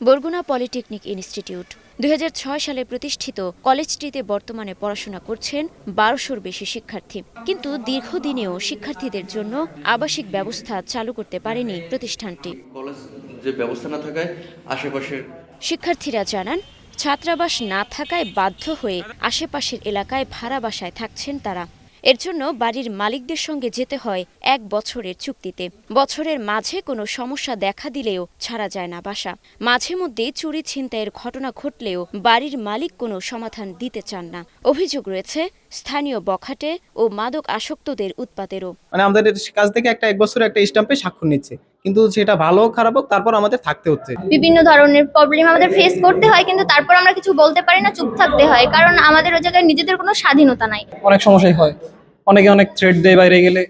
Barguna polytechnic institute 2006 সালে প্রতিষ্ঠিত কলেজটিতে বর্তমানে পড়াশোনা করছেন 1200-র বেশি শিক্ষার্থী। কিন্তু দীর্ঘদিনেও শিক্ষার্থীদের জন্য আবাসিক ব্যবস্থা চালু করতে পারেনি প্রতিষ্ঠানটি। কলেজ যে ব্যবস্থা না থাকায় আশেপাশের শিক্ষার্থীরা জানান, ছাত্রাবাস না থাকায় বাধ্য হয়ে আশেপাশের এলাকায় ভাড়া বাসায় থাকছেন তারা। এর জন্য বাড়ির মালিকদের সঙ্গে যেতে হয় 1 বছরের চুক্তিতে। বছরের মাঝে কোনো সমস্যা দেখা দিলেও ছাড়া যায় না বাসা। মাঝে মধ্যে চুরি ছিনতাইয়ের ঘটনা ঘটলেও বাড়ির মালিক কোনো সমাধান দিতে চান না। অভিযোগ রয়েছে স্থানীয় বখাটে ও মাদক আসক্তদের উৎপাতেরও। আমাদের কাছ থেকে একটা 1 বছরের একটা স্ট্যাম্পে স্বাক্ষর নিচ্ছে, কিন্তু সেটা ভালো হোক খারাপ হোক তারপর আমাদের থাকতে হচ্ছে। বিভিন্ন ধরনের প্রবলেম আমাদের ফেস করতে হয়, কিন্তু তারপর আমরা কিছু বলতে পারি না, চুপ থাকতে হয়, কারণ আমাদের ওই জায়গায় নিজেদের কোনো স্বাধীনতা নাই। অনেক সমস্যাই হয়, অনেকে অনেক থ্রেট দেয় বাইরে গেলে।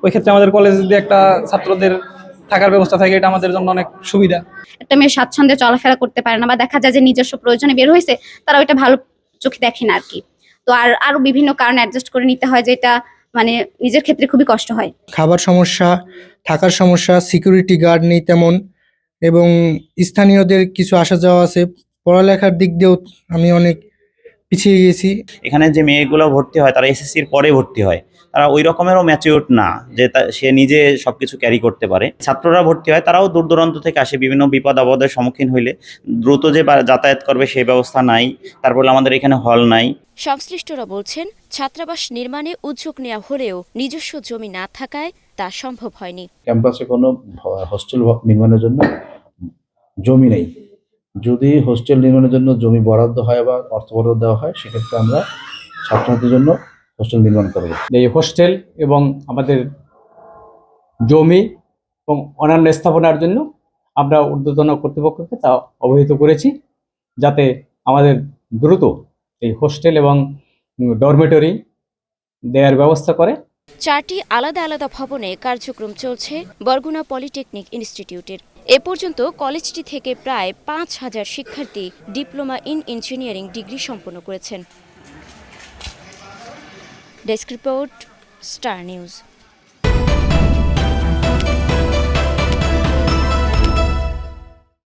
ওই ক্ষেত্রে আমাদের কলেজে যদি একটা ছাত্রদের থাকার ব্যবস্থা থাকে, এটা আমাদের জন্য অনেক সুবিধা। একটা মেয়ে স্বাচ্ছন্দ্যে চলাফেরা করতে পারে না, বা দেখা যায় যে নিজস্ব প্রয়োজনে বের হয়েছে, তারা ওইটা ভালো চোখে দেখে না আর কি। তো আরো বিভিন্ন কারণে অ্যাডজাস্ট করে নিতে হয়, যেটা মানে নিজের ক্ষেত্রে খুবই কষ্ট হয়। খাবার সমস্যা, থাকার সমস্যা, সিকিউরিটি গার্ড নেই তেমন, এবং স্থানীয়দের কিছু আসা যাওয়া আছে। পড়ালেখার দিক দিয়েও আমি অনেক পিছিয়ে গেছি। এখানে যে মেয়েগুলো ভর্তি হয় তারা এসএসসির পরে ভর্তি হয়, তারা ওই রকমেরও ম্যাচিউর না যে সে নিজে সবকিছু ক্যারি করতে পারে। ছাত্ররা ভর্তি হয়, তারাও দূর দূরান্ত থেকে আসে, বিভিন্ন বিপদ আপদের সম্মুখীন হইলে দ্রুত যে যাতায়াত করবে সেই ব্যবস্থা নাই। তারপরে আমাদের এখানে হল নাই। সংশ্লিষ্টরা বলছেন, ছাত্রাবাস নির্মাণে উদ্যোগ নেওয়া হলেও নিজস্ব জমি না থাকায় তা সম্ভব হয়নি। ক্যাম্পাসে কোনো হোস্টেল নির্মাণের জন্য জমি নেই। যদি হোস্টেল নির্মাণের জন্য জমি বরাদ্দ হয় বা অর্থ বরাদ্দ দেওয়া হয়, সেক্ষেত্রে আমরা ছাত্রছাত্রীদের জন্য হোস্টেল নির্মাণ করব। এই হোস্টেল এবং আমাদের জমি এবং অন্যান্য স্থাপনার জন্য আমরা ঊর্ধ্বতন কর্তৃপক্ষকে তা অবহিত করেছি, যাতে আমাদের দ্রুত এই হোস্টেল এবং ডরমেটরি দেওয়ার ব্যবস্থা করে। 4টি আলাদা আলাদা ভবনে কার্যক্রম চলছে বরগুনা পলিটেকনিক ইনস্টিটিউটের। এ পর্যন্ত কলেজটি থেকে প্রায় 5000 শিক্ষার্থী ডিপ্লোমা ইন ইঞ্জিনিয়ারিং ডিগ্রি সম্পন্ন করেছেন। Desk report, star news.